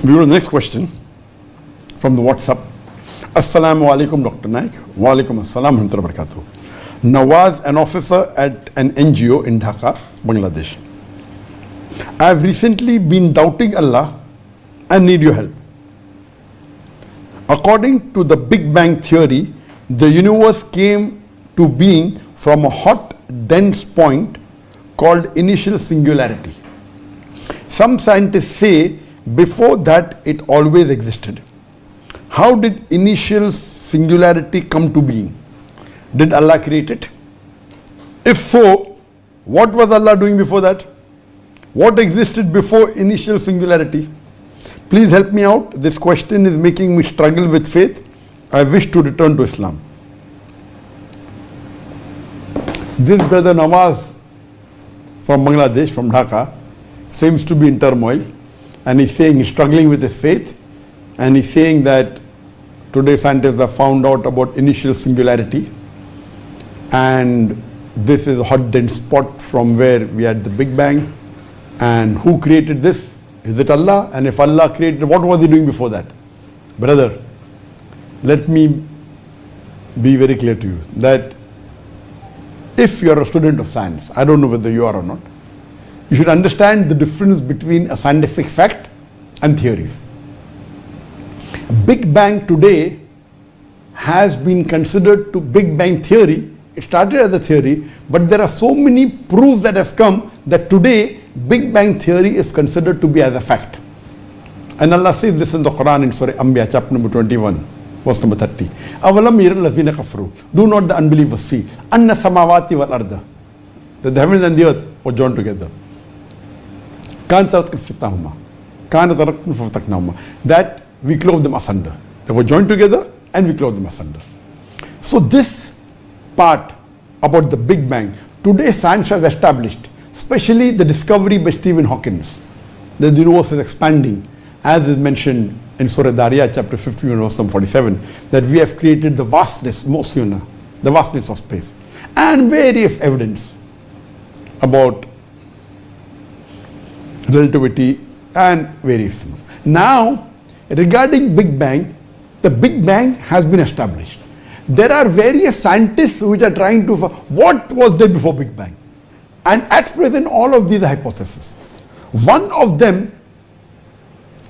We go to the next question from the WhatsApp. Assalamu alaikum, Dr. Naik. Wa alaikum assalam wa rahmatullahi wa barakatuh. Nawaz, an officer at an NGO in Dhaka, Bangladesh. I have recently been doubting Allah and need your help. According to the Big Bang theory, the universe came to being from a hot, dense point called initial singularity. Some scientists say before that it always existed. How did initial singularity come to being? Did Allah create it? If so, what was Allah doing before that? What existed before initial singularity? Please help me out. This question is making me struggle with faith. I wish to return to Islam. This brother Nawaz from Bangladesh, from Dhaka, seems to be in turmoil, and he's saying he's struggling with his faith, and he's saying that today scientists have found out about initial singularity, and this is a hot dense spot from where we had the Big Bang. And who created this? Is it Allah? And if Allah created, what was he doing before that? Brother, let me be very clear to you that if you are a student of science, I don't know whether you are or not, you should understand the difference between a scientific fact and theories. Big Bang today has been considered to Big Bang theory. It started as a theory, but there are so many proofs that have come that today Big Bang theory is considered to be as a fact. And Allah says this in the Quran in Surah Anbiya, chapter number 21, verse number 30. Avalam yiral lazina kafaru. Do not the unbelievers see anna samawati wal arda, that the heavens and the earth were joined together. That we clove them asunder. They were joined together and we clove them asunder. So this part about the Big Bang, today science has established, especially the discovery by Stephen Hawking, that the universe is expanding, as is mentioned in Surah Diya, chapter 51, verse number 47, that we have created the vastness, the vastness of space, and various evidence about relativity and various things. Now, regarding Big Bang, the Big Bang has been established. There are various scientists which are trying to, what was there before Big Bang? And at present, all of these are hypotheses. One of them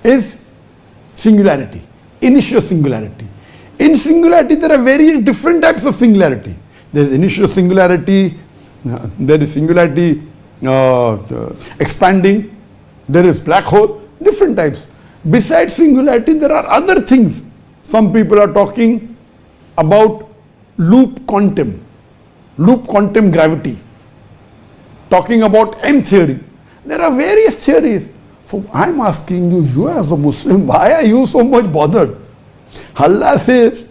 is singularity, initial singularity. In singularity, there are various different types of singularity. There is initial singularity, there is singularity expanding, there is black hole, different types. Besides singularity, there are other things. Some people are talking about loop quantum gravity, talking about M theory. There are various theories. So I'm asking you, you as a Muslim, why are you so much bothered? Allah says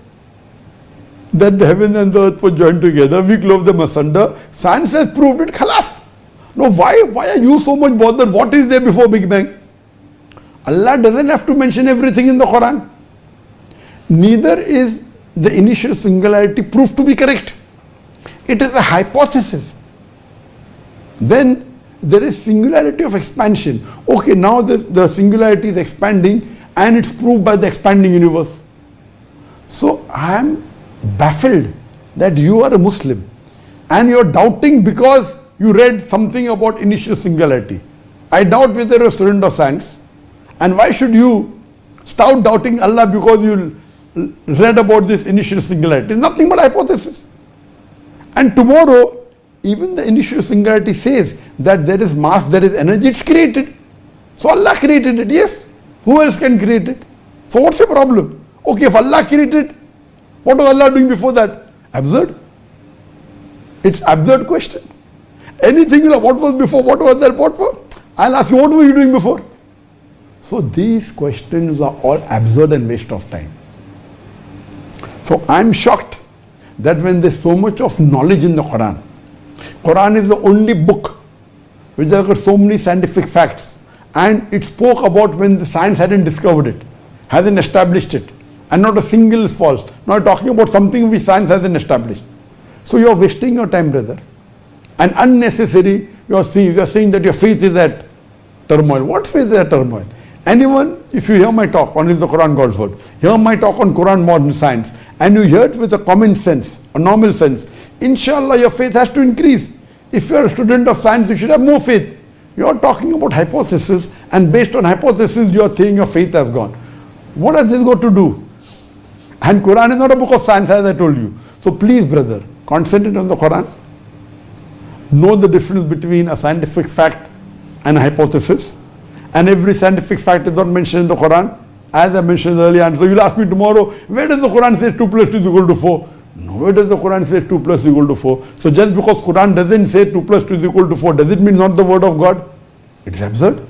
that the heaven and the earth were joined together, we clove them asunder. Science has proved it, khalas. No, why are you so much bothered? What is there before Big Bang? Allah doesn't have to mention everything in the Quran. Neither is the initial singularity proved to be correct. It is a hypothesis. Then there is singularity of expansion. Okay, now the singularity is expanding and it's proved by the expanding universe. So I am baffled that you are a Muslim and you are doubting because you read something about initial singularity. I doubt whether you are a student of science. And why should you start doubting Allah because you read about this initial singularity? It's nothing but hypothesis. And tomorrow, even the initial singularity says that there is mass, there is energy, it's created. So Allah created it, yes. Who else can create it? So what's the problem? Okay, if Allah created, what was Allah doing before that? Absurd. It's absurd question. Anything, what was before, what was that, what for? I'll ask you, what were you doing before? So these questions are all absurd and waste of time. So I'm shocked that when there's so much of knowledge in the Quran, Quran is the only book which has got so many scientific facts, and it spoke about when the science hadn't discovered it, hasn't established it, and not a single is false. Now I'm talking about something which science hasn't established. So you're wasting your time, brother. And unnecessary, you're saying that your faith is at turmoil. What faith is at turmoil? Anyone, if you hear my talk on Is the Quran God's Word, hear my talk on Quran Modern Science, and you hear it with a common sense, a normal sense, inshallah your faith has to increase. If you are a student of science, you should have more faith. You are talking about hypothesis, and based on hypothesis, you are saying your faith has gone. What has this got to do? And Quran is not a book of science, as I told you. So please, brother, concentrate on the Quran. Know the difference between a scientific fact and a hypothesis. And every scientific fact is not mentioned in the Quran, as I mentioned earlier. And so you'll ask me tomorrow, where does the Quran say 2 plus 2 is equal to 4? Nowhere does the Quran say 2 plus 2 is equal to 4. So just because Quran doesn't say 2 plus 2 is equal to 4, does it mean not the word of God? It's absurd.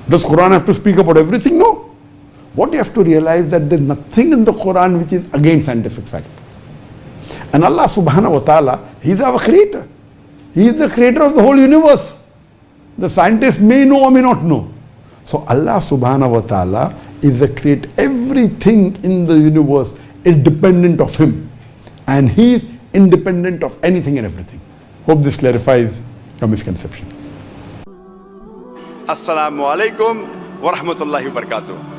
Does Quran have to speak about everything? No. What you have to realize that there's nothing in the Quran which is against scientific fact. And Allah subhanahu wa ta'ala, He is our creator. He is the creator of the whole universe. The scientists may know or may not know. So Allah subhanahu wa ta'ala is the creator. Everything in the universe is dependent of Him. And He is independent of anything and everything. Hope this clarifies your misconception. Assalamu alaikum wa rahmatullahi wa barakatuh.